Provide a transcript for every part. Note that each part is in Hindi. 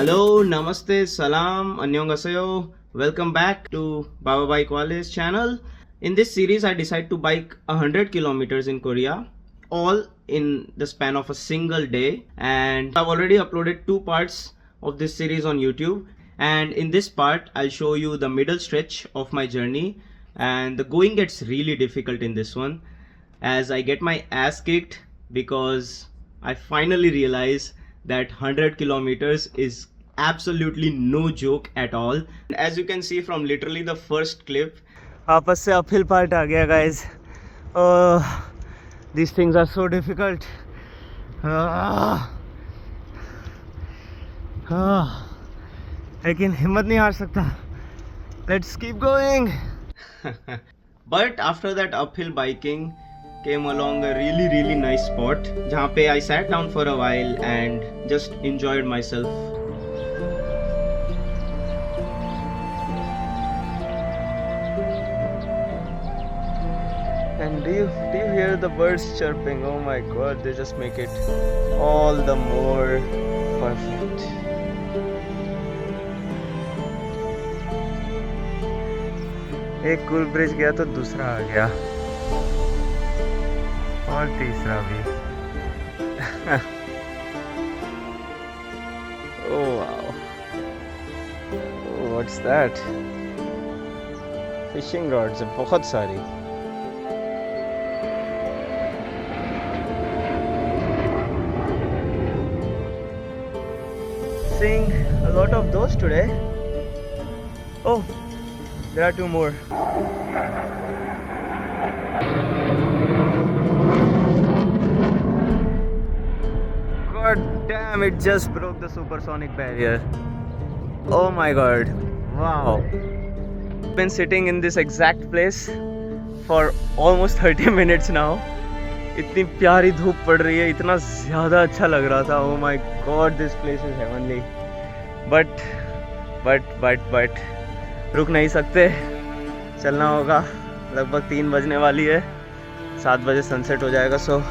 Hello, Namaste, Salam, Annyeonghaseyo. Welcome back to Baba Bike Wale's channel. In this series, I decided to bike 100 kilometers in Korea, all in the span of a single day. And I've already uploaded two parts of this series on YouTube. And in this part, I'll show you the middle stretch of my journey. And the going gets really difficult in this one, as I get my ass kicked because I finally realize that 100 kilometers is absolutely no joke at all. As you can see from literally the first clip, वापस से uphill part आ गया guys. These things are so difficult. लेकिन हिम्मत नहीं हार सकता. Let's keep going. But after that uphill biking came along a really nice spot जहाँ पे I sat down for a while and just enjoyed myself. And do you hear the birds chirping? Oh my god, they just make it all the more perfect. एक कूल ब्रिज गया तो दूसरा आ गया और तीसरा भी. Oh wow. Oh, what's that? Fishing rods है बहुत सारी. Seeing a lot of those today. Oh, there are two more. God damn, it just broke the supersonic barrier. Oh my god. Wow. Been sitting in this exact place for almost 30 minutes now. इतनी प्यारी धूप पड़ रही है, इतना ज़्यादा अच्छा लग रहा था. Oh my god, this place is heavenly. But रुक नहीं सकते, चलना होगा. लगभग 3 बजने वाली है, 7 बजे सनसेट हो जाएगा. So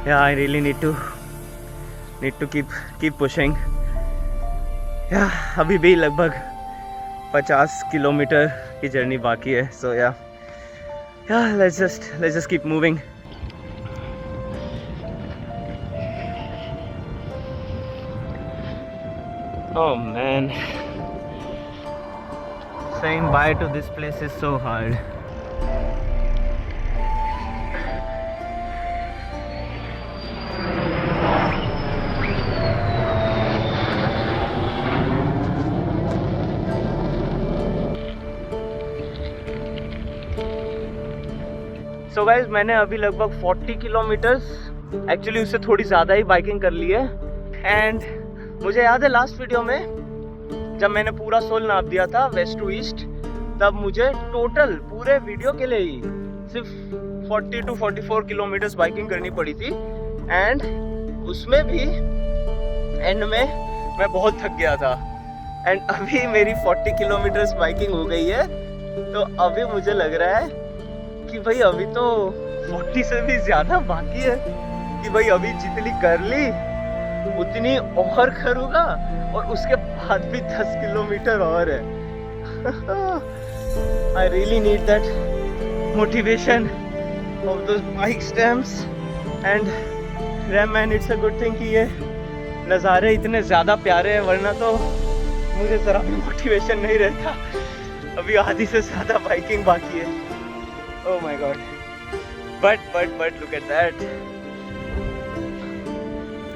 yeah, I really need to keep pushing. Yeah, अभी भी लगभग 50 किलोमीटर की जर्नी बाकी है. So yeah, let's just keep moving. Oh man, saying bye to this place is so hard. So guys, मैंने अभी लगभग 40 किलोमीटर्स, एक्चुअली उससे थोड़ी ज़्यादा ही बाइकिंग कर ली है. एंड मुझे याद है लास्ट वीडियो में जब मैंने पूरा सोल नाप दिया था वेस्ट टू ईस्ट, तब मुझे टोटल पूरे वीडियो के लिए ही सिर्फ 40 to 44 किलोमीटर्स बाइकिंग करनी पड़ी थी. एंड उसमें भी एंड में मैं बहुत थक गया था. एंड अभी मेरी 40 किलोमीटर्स बाइकिंग हो गई है. तो अभी मुझे लग रहा है कि भाई अभी तो 40 से भी ज़्यादा बाकी है, कि भाई अभी जितनी कर ली उतनी और करूँगा और उसके बाद भी 10 किलोमीटर और है. I really need that motivation of those bike stamps. And man, it's a good thing कि ये नज़ारे इतने ज़्यादा प्यारे हैं, वरना तो मुझे ज़रा भी मोटिवेशन नहीं रहता. अभी आधी से ज़्यादा बाइकिंग बाकी है. Oh my god. But look at that.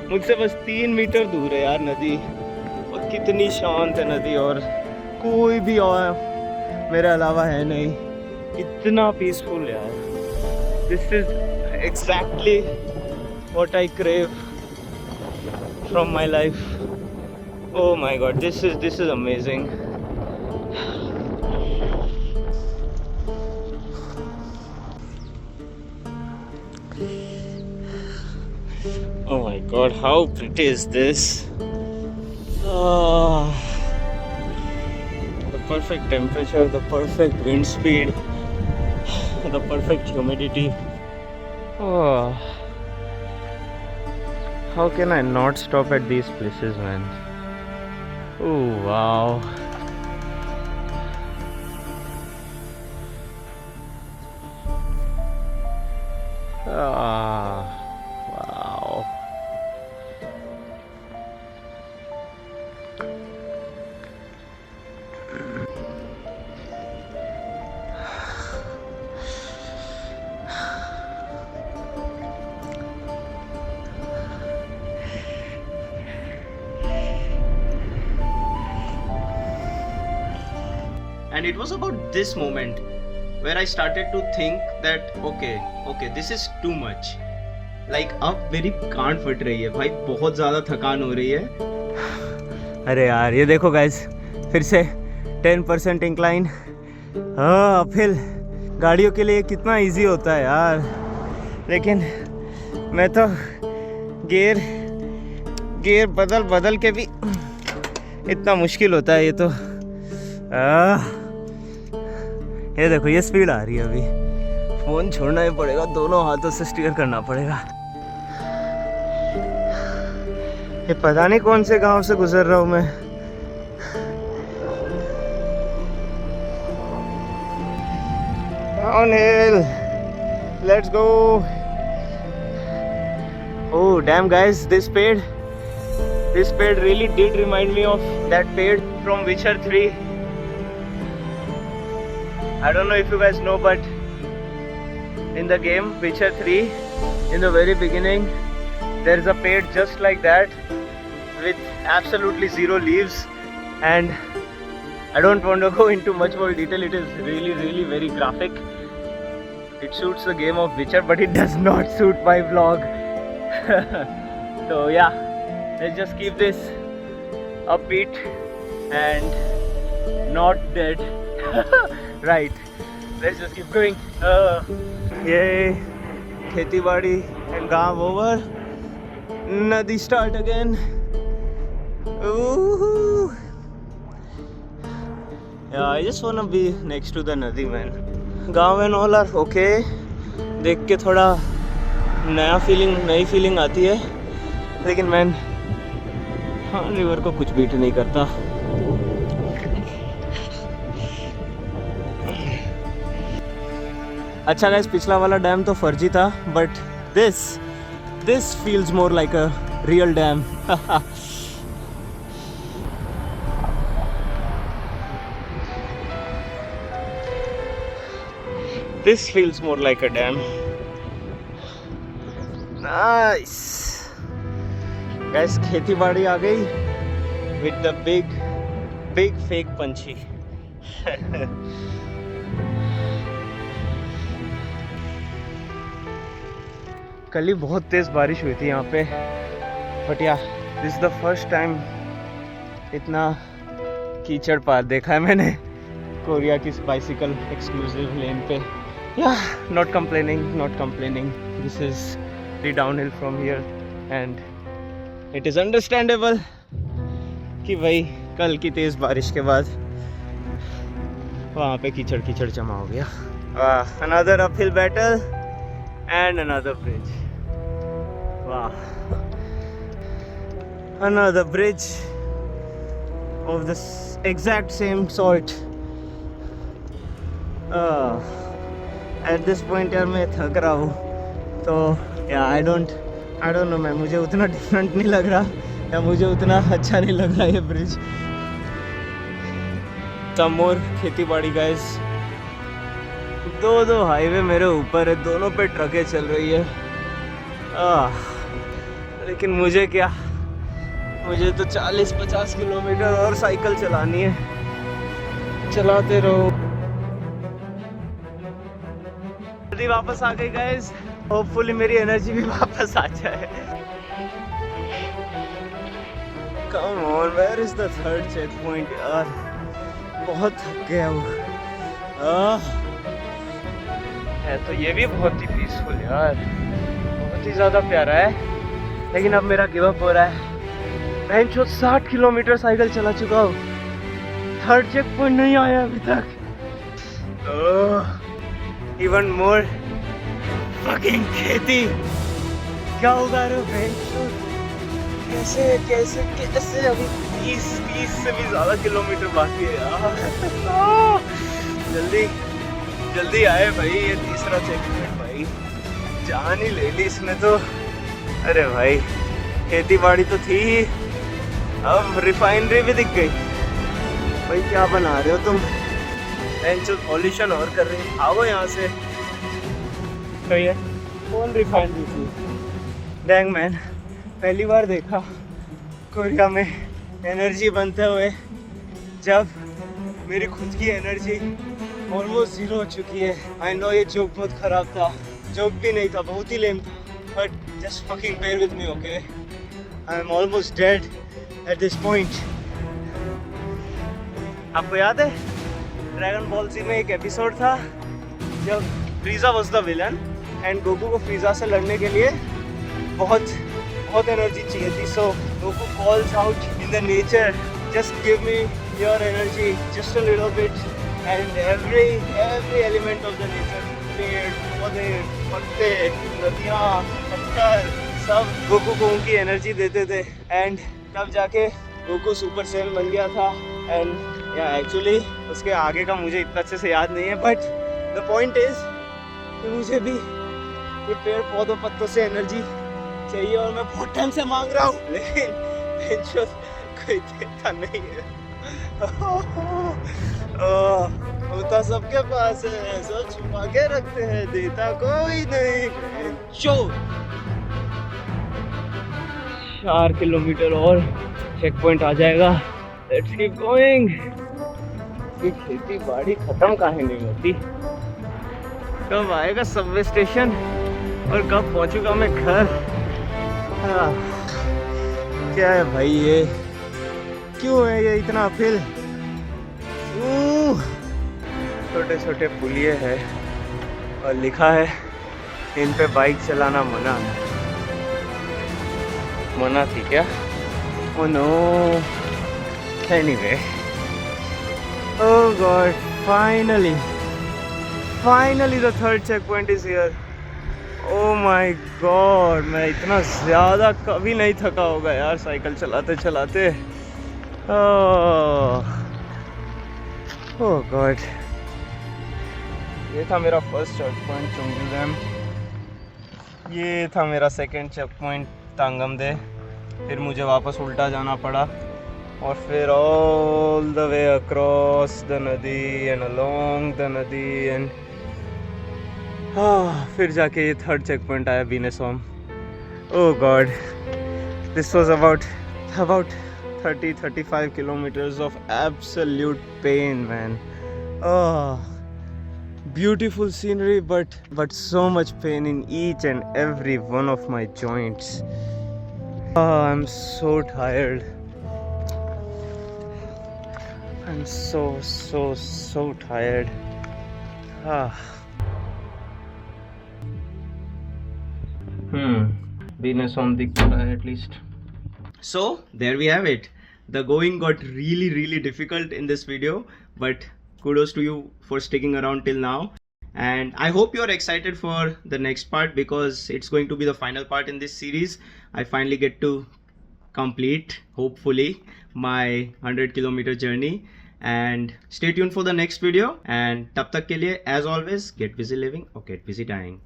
मुझसे बस 3 मीटर दूर है यार नदी, और कितनी शांत है नदी, और कोई भी और मेरे अलावा है नहीं. इतना पीसफुल यार. This is exactly what I crave from my life. Oh my God, this is amazing. Oh my god, how pretty is this? The perfect temperature, the perfect wind speed, the perfect humidity. How can I not stop at these places, man? Oh wow, wow. And it was about this moment where I started to think that okay, this is too much. Like अब मेरी कान फट रही है भाई, बहुत ज़्यादा थकान हो रही है। अरे यार ये देखो गाइस, फिर से 10% इंक्लाइन। हाँ अपहिल गाड़ियों के लिए कितना इजी होता है यार, लेकिन मैं तो गियर बदल के भी इतना मुश्किल होता है ये तो। ये देखो ये स्पीड आ रही है, अभी फोन छोड़ना ही पड़ेगा, दोनों हाथों से स्टीयर करना पड़ेगा। ये पता नहीं कौन से गांव से गुजर रहा हूँ मैं। Downhill, let's go. Oh damn guys, this pad really did remind me of that pad from Witcher 3. I don't know if you guys know, but in the game Witcher 3, in the very beginning, there is a pad just like that with absolutely zero leaves, and I don't want to go into much more detail. It is really very graphic. It suits the game of Witcher, but it does not suit my vlog. So yeah, let's just keep this upbeat and not dead. Right, let's just keep going. Yay, खेती बाड़ी and गाँव over. Nadi start again. Ooh. Yeah, I just wanna be next to the nadi, man. गाँव and all are okay. देख के थोड़ा नई फीलिंग आती है, लेकिन मैन हाँ रिवर को कुछ बीट नहीं करता। अच्छा गाइस, पिछला वाला डैम तो फर्जी था, but this feels more like a real dam. This feels more like a dam. Nice. Guys, खेती बाड़ी आ गई with the big fake पंछी। कल ही बहुत तेज बारिश हुई थी यहाँ पे, बट या this is the first time इतना कीचड़ पार देखा है मैंने कोरिया की बाइसिकल एक्सक्लूसिव लेन पे। Yeah, not complaining. This is the downhill from here, and it is understandable कि भाई कल की तेज बारिश के बाद वहाँ पे कीचड़ जमा हो गया। Another uphill battle and another bridge. Wow, another bridge of the exact same sort. At this point यार मैं थक रहा हूँ, तो या आई डोंट नो मैं, मुझे उतना डिफरेंट नहीं लग रहा या मुझे उतना अच्छा नहीं लग रहा ये ब्रिज। सम मोर खेती बाड़ी गाइस। दो हाईवे मेरे ऊपर है, दोनों पे ट्रकें चल रही है। लेकिन मुझे क्या, मुझे तो 40-50 किलोमीटर और साइकिल चलानी है, चलाते रहो। वापस आ गई गाइस, होपफुली मेरी एनर्जी भी वापस आ जाए। Come on, where is the third check point यार, बहुत थक गया हूँ। है तो ये भी बहुत ही पीसफुल यार, बहुत ही ज़्यादा प्यारा है, लेकिन अब मेरा गिव अप हो रहा है। मैं 60 किलोमीटर साइकिल चला चुका हूँ, थर्ड चेक पॉइंट नहीं आया अभी तक। इवन मोर फकिंग खेती, क्या उगा रहे हो? कैसे अभी 30 से भी ज़्यादा किलोमीटर बाकी है यार। जल्दी जल्दी आए भाई, ये तीसरा चेक पॉइंट भाई, जान ही ले ली इसने तो। अरे भाई खेती बाड़ी तो थी ही, अब रिफाइनरी भी दिख गई। भाई क्या बना रहे हो तुम, पॉल्यूशन और कर रही है, आओ यहाँ से। सही है, कौन रिफाइनरी थी? डैंग मैन, पहली बार देखा कोरिया में एनर्जी बनते हुए जब मेरी खुद की एनर्जी ऑलमोस्ट ज़ीरो हो चुकी है। आई नो ये जोक बहुत ख़राब था, जोक भी नहीं था, बहुत ही लेम था, but just fucking bear with me, okay? I am almost dead at this point. आपको याद है ड्रैगन बॉल जी में एक एपिसोड था जब Frieza was the villain and Goku को फ्रीजा से लड़ने के लिए बहुत एनर्जी चाहिए थी। So Goku calls out in the nature, just give me your energy, just a little bit, and every element of the nature, पेड़ पौधे पत्ते नदियाँ पत्थर सब गोकू को उनकी एनर्जी देते थे। एंड तब जाके गोकू सुपर सेल बन गया था। एंड या एक्चुअली उसके आगे का मुझे इतना अच्छे से याद नहीं है, बट द पॉइंट इज कि मुझे भी ये पेड़ पौधों पत्तों से एनर्जी चाहिए और मैं बहुत टाइम से मांग रहा हूँ, लेकिन कोई देता नहीं है। होता सबके पास है, सब छुपा के रखते हैं, देता कोई नहीं। 4 किलोमीटर और चेक पॉइंट आ जाएगा। Let's keep going. ये खेती बाड़ी खत्म काहे नहीं होती? कब आएगा सबवे स्टेशन और कब पहुंचूंगा मैं घर? क्या है भाई ये, क्यों है ये इतना अपहिल? छोटे छोटे पुलिये है और लिखा है इन पे बाइक चलाना मना है। मना थी क्या? Oh no. Anyway, oh god, finally the third checkpoint is here. Oh my god, मैं इतना ज़्यादा कभी नहीं थका होगा यार साइकिल चलाते चलाते। oh god, ये था मेरा फर्स्ट चेक पॉइंट चुंगी डैम, ये था मेरा सेकंड चेक पॉइंट तांगमदे, फिर मुझे वापस उल्टा जाना पड़ा और फिर all the way across the नदी एंड अलोंग द नदी एंड फिर जाके ये थर्ड चेक पॉइंट आया बीनेसोम। Oh God, this was about 30-35 kilometers of absolute pain, man. Beautiful scenery, but so much pain in each and every one of my joints. I'm so tired. I'm so tired. Binasam दिख रहा है at least. So there we have it. The going got really difficult in this video, but kudos to you for sticking around till now. And I hope you're excited for the next part because it's going to be the final part in this series. I finally get to complete, hopefully, my 100-kilometer journey. And stay tuned for the next video. And tab tak ke liye, as always, get busy living or get busy dying.